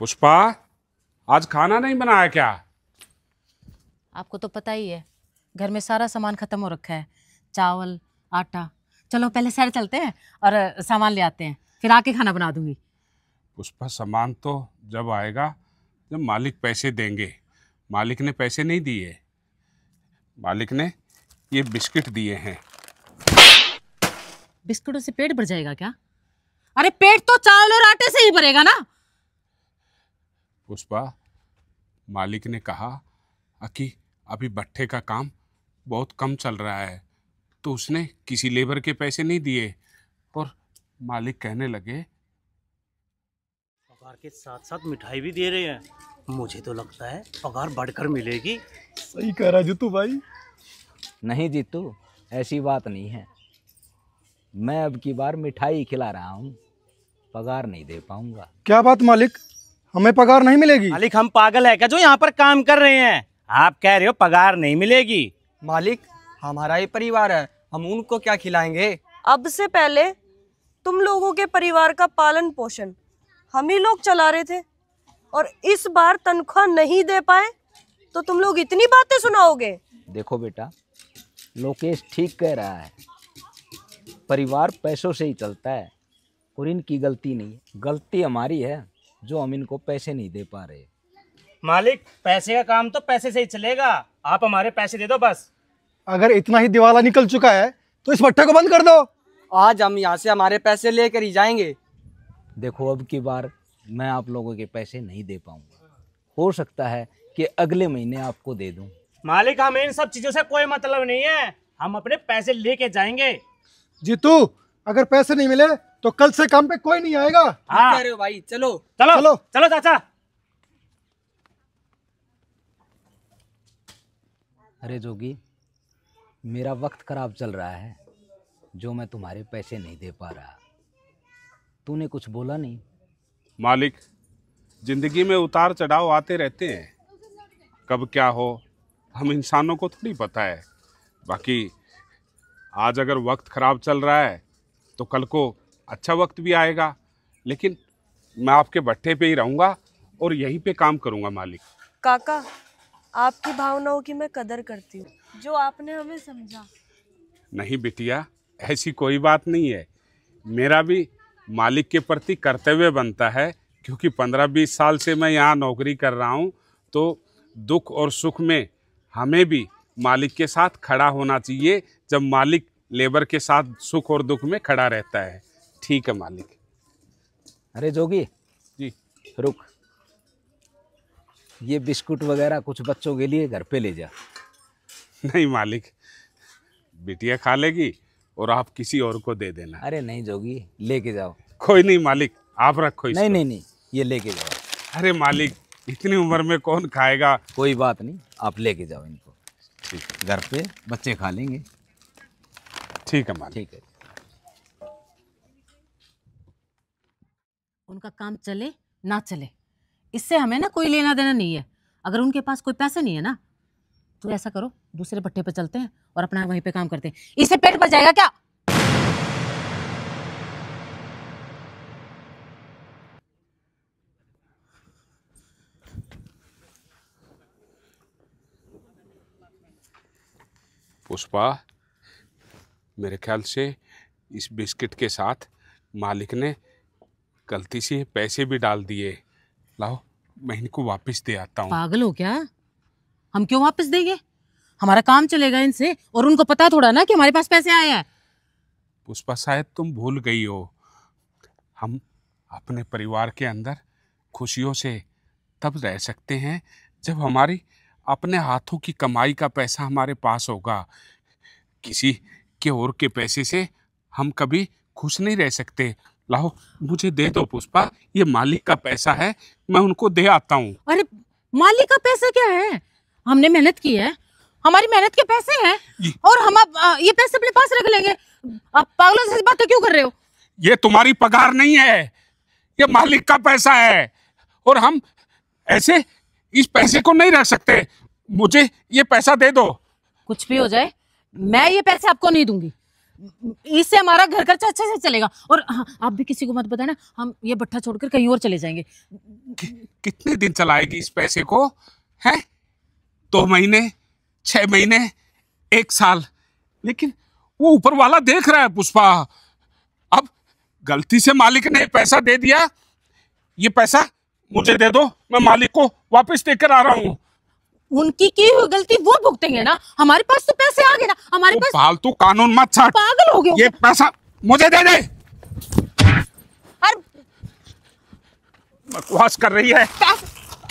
पुष्पा, आज खाना नहीं बनाया क्या? आपको तो पता ही है, घर में सारा सामान खत्म हो रखा है। चावल, आटा। चलो पहले शहर चलते हैं और सामान ले आते हैं, फिर आके खाना बना दूंगी। पुष्पा, सामान तो जब आएगा जब मालिक पैसे देंगे। मालिक ने पैसे नहीं दिए। मालिक ने ये बिस्किट दिए हैं। बिस्कुटों से पेट भर जाएगा क्या? अरे पेट तो चावल और आटे से ही भरेगा ना। पुष्पा, मालिक ने कहा कि अभी भट्ठे का काम बहुत कम चल रहा है, तो उसने किसी लेबर के पैसे नहीं दिए। और मालिक कहने लगे पगार के साथ साथ मिठाई भी दे रहे हैं। मुझे तो लगता है पगार बढ़कर मिलेगी। सही कह रहा जीतू भाई। नहीं जीतू, ऐसी बात नहीं है। मैं अब की बार मिठाई खिला रहा हूँ, पगार नहीं दे पाऊंगा। क्या बात मालिक, हमें पगार नहीं मिलेगी? मालिक, हम पागल है क्या जो यहाँ पर काम कर रहे हैं? आप कह रहे हो पगार नहीं मिलेगी। मालिक, हमारा ही परिवार है, हम उनको क्या खिलाएंगे? अब से पहले तुम लोगों के परिवार का पालन पोषण हम ही लोग चला रहे थे, और इस बार तनख्वाह नहीं दे पाए तो तुम लोग इतनी बातें सुनाओगे? देखो बेटा, लोकेश ठीक कह रहा है। परिवार पैसों से ही चलता है और इनकी गलती नहीं है। गलती हमारी है जो हम इनको पैसे नहीं दे पा रहे। मालिक, पैसे का काम तो पैसे से ही चलेगा, आप हमारे पैसे दे दो बस। अगर इतना ही दिवाला निकल चुका है तो इस भट्ठे को बंद कर दो। आज हम यहाँ से हमारे पैसे लेकर ही जाएंगे। देखो, अब की बार मैं आप लोगों के पैसे नहीं दे पाऊंगा। हो सकता है कि अगले महीने आपको दे दूं। मालिक, हमें इन सब चीजों से कोई मतलब नहीं है, हम अपने पैसे लेके जाएंगे। जीतू, अगर पैसे नहीं मिले तो कल से काम पे कोई नहीं आएगा। हाँ, कह रहे हो भाई? चलो चलो चलो। चलो चाचा। अरे जोगी, मेरा वक्त खराब चल रहा है जो मैं तुम्हारे पैसे नहीं दे पा रहा। तूने कुछ बोला नहीं? मालिक, जिंदगी में उतार चढ़ाव आते रहते हैं, कब क्या हो हम इंसानों को थोड़ी पता है। बाकी आज अगर वक्त खराब चल रहा है तो कल को अच्छा वक्त भी आएगा। लेकिन मैं आपके भट्ठे पे ही रहूँगा और यहीं पे काम करूँगा मालिक। काका, आपकी भावनाओं की मैं कदर करती हूँ, जो आपने हमें समझा। नहीं बिटिया, ऐसी कोई बात नहीं है। मेरा भी मालिक के प्रति कर्तव्य बनता है, क्योंकि 15-20 साल से मैं यहाँ नौकरी कर रहा हूँ, तो दुख और सुख में हमें भी मालिक के साथ खड़ा होना चाहिए, जब मालिक लेबर के साथ सुख और दुख में खड़ा रहता है। ठीक है मालिक। अरे जोगी जी, रुक, ये बिस्कुट वगैरह कुछ बच्चों के लिए घर पे ले जा। नहीं मालिक, बिटिया खा लेगी और आप किसी और को दे देना। अरे नहीं जोगी, लेके जाओ। कोई नहीं मालिक, आप रखो इसको। नहीं, ये लेके जाओ। अरे मालिक, इतनी उम्र में कौन खाएगा। कोई बात नहीं, आप लेके जाओ इनको। ठीक, घर पे बच्चे खा लेंगे। ठीक है मालिक। ठीक है। उनका काम चले ना चले, इससे हमें ना कोई लेना देना नहीं है। अगर उनके पास कोई पैसे नहीं है ना, तो ऐसा करो, दूसरे भट्ठे पे चलते हैं और अपना वहीं पे काम करते हैं। इससे पेट भर जाएगा क्या? पुष्पा, मेरे ख्याल से इस बिस्किट के साथ मालिक ने गलती से पैसे भी डाल दिए। लाओ, मैं इनको वापस दे आता हूँ। पागल हो क्या? हम क्यों वापस देंगे? हमारा काम चलेगा इनसे, और उनको पता थोड़ा ना कि हमारे पास पैसे आए हैं। पुष्पा, शायद तुम भूल गई हो, हम अपने परिवार के अंदर खुशियों से तब रह सकते हैं जब हमारी अपने हाथों की कमाई का पैसा हमारे पास होगा। किसी के और के पैसे से हम कभी खुश नहीं रह सकते। लाओ, मुझे दे दो पुष्पा, ये मालिक का पैसा है, मैं उनको दे आता हूँ। अरे मालिक का पैसा क्या है? हमने मेहनत की है, हमारी मेहनत के पैसे हैं, और हम अब ये पैसे अपने पास रख लेंगे। आप पागलों जैसी बातें क्यों कर रहे हो? ये तुम्हारी पगार नहीं है, ये मालिक का पैसा है, और हम ऐसे इस पैसे को नहीं रख सकते। मुझे ये पैसा दे दो। कुछ भी हो जाए, मैं ये पैसे आपको नहीं दूंगी। इससे हमारा घर खर्चा अच्छे से चलेगा। और हाँ, आप भी किसी को मत बताना, हम ये भट्ठा छोड़कर कहीं और चले जाएंगे। कितने दिन चलाएगी इस पैसे को? है 2 महीने, 6 महीने, 1 साल, लेकिन वो ऊपर वाला देख रहा है पुष्पा। अब गलती से मालिक ने पैसा दे दिया, ये पैसा मुझे दे दो, मैं मालिक को वापस देकर आ रहा हूँ। उनकी की हुई गलती वो भुगतेंगे ना, हमारे पास तो पैसे आ गए ना, हमारे पास। फालतू कानून मत छाट, पागल हो गए हो ये पैसा मुझे दे दे। और बकवास कर रही है।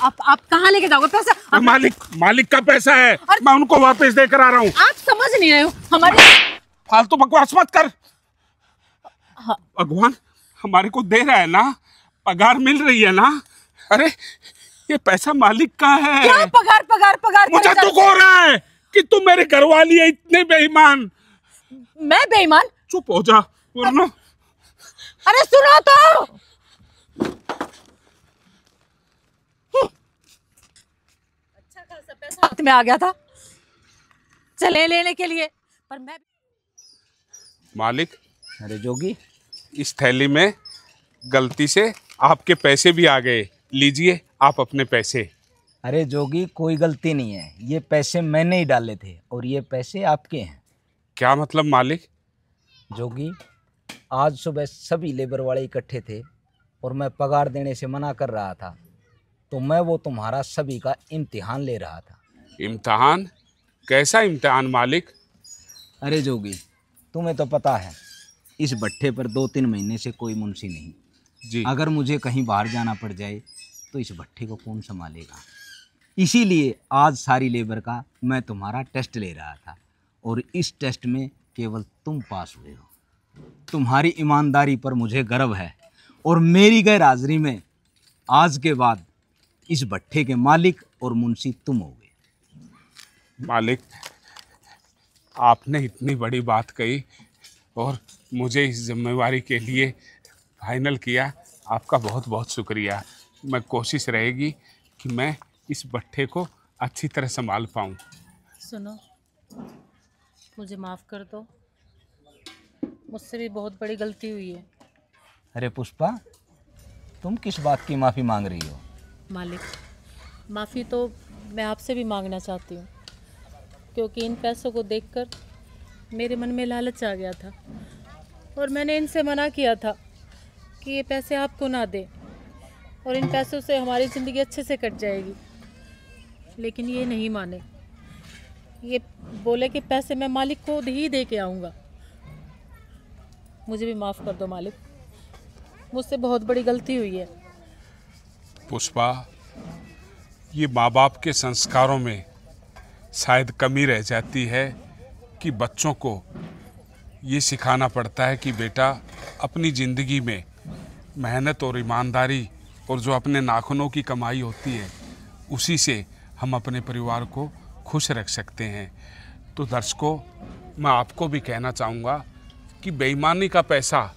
आप कहाँ लेके जाओगे पैसा? मालिक का पैसा है, मैं उनको वापस देकर आ रहा हूँ। आप समझ नहीं रहे हो हमारे। फालतू बकवास मत कर। हाँ। भगवान हमारे को दे रहा है ना, पगार मिल रही है ना। अरे ये पैसा मालिक का है। क्या पगार पगार पगार? मुझे दुख हो रहा है कि तुम मेरे घर वाली है इतने बेईमान। मैं बेईमान? चुप हो जा वरना। अरे सुनो तो, अच्छा खासा पैसा हाथ में आ गया था चले लेने के लिए, पर मैं। मालिक, अरे जोगी, इस थैली में गलती से आपके पैसे भी आ गए, लीजिए आप अपने पैसे। अरे जोगी, कोई गलती नहीं है, ये पैसे मैंने ही डाले थे और ये पैसे आपके हैं। क्या मतलब मालिक? जोगी, आज सुबह सभी लेबर वाले इकट्ठे थे और मैं पगार देने से मना कर रहा था, तो मैं वो तुम्हारा सभी का इम्तिहान ले रहा था। इम्तिहान? कैसा इम्तिहान मालिक? अरे जोगी, तुम्हें तो पता है इस भट्ठे पर 2-3 महीने से कोई मुंशी नहीं जी। अगर मुझे कहीं बाहर जाना पड़ जाए तो इस भट्ठे को कौन संभालेगा? इसीलिए आज सारी लेबर का मैं तुम्हारा टेस्ट ले रहा था और इस टेस्ट में केवल तुम पास हुए हो। तुम्हारी ईमानदारी पर मुझे गर्व है और मेरी गैर हाजिरी में आज के बाद इस भट्ठे के मालिक और मुंशी तुम होगे। मालिक, आपने इतनी बड़ी बात कही और मुझे इस जिम्मेवारी के लिए फाइनल किया, आपका बहुत बहुत शुक्रिया। मैं कोशिश रहेगी कि मैं इस भट्ठे को अच्छी तरह संभाल पाऊँ। सुनो, मुझे माफ़ कर दो, मुझसे भी बहुत बड़ी गलती हुई है। अरे पुष्पा, तुम किस बात की माफ़ी मांग रही हो? मालिक, माफ़ी तो मैं आपसे भी मांगना चाहती हूँ, क्योंकि इन पैसों को देखकर मेरे मन में लालच आ गया था और मैंने इनसे मना किया था कि ये पैसे आपको ना दे और इन पैसों से हमारी ज़िंदगी अच्छे से कट जाएगी, लेकिन ये नहीं माने। ये बोले कि पैसे मैं मालिक को ही दे के आऊँगा। मुझे भी माफ़ कर दो मालिक, मुझसे बहुत बड़ी गलती हुई है। पुष्पा, ये माँ बाप के संस्कारों में शायद कमी रह जाती है कि बच्चों को ये सिखाना पड़ता है कि बेटा अपनी ज़िंदगी में मेहनत और ईमानदारी और जो अपने नाखूनों की कमाई होती है उसी से हम अपने परिवार को खुश रख सकते हैं। तो दर्शकों, मैं आपको भी कहना चाहूँगा कि बेईमानी का पैसा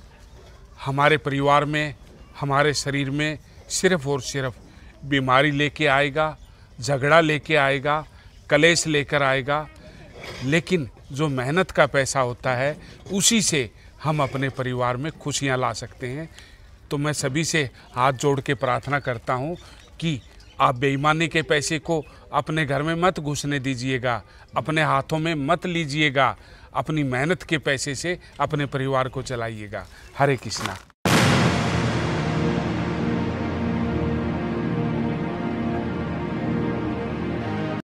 हमारे परिवार में, हमारे शरीर में सिर्फ़ और सिर्फ बीमारी लेके आएगा, झगड़ा लेके आएगा, कलेश लेकर आएगा। लेकिन जो मेहनत का पैसा होता है उसी से हम अपने परिवार में खुशियाँ ला सकते हैं। तो मैं सभी से हाथ जोड़ के प्रार्थना करता हूँ कि आप बेईमानी के पैसे को अपने घर में मत घुसने दीजिएगा, अपने हाथों में मत लीजिएगा, अपनी मेहनत के पैसे से अपने परिवार को चलाइएगा। हरे कृष्णा।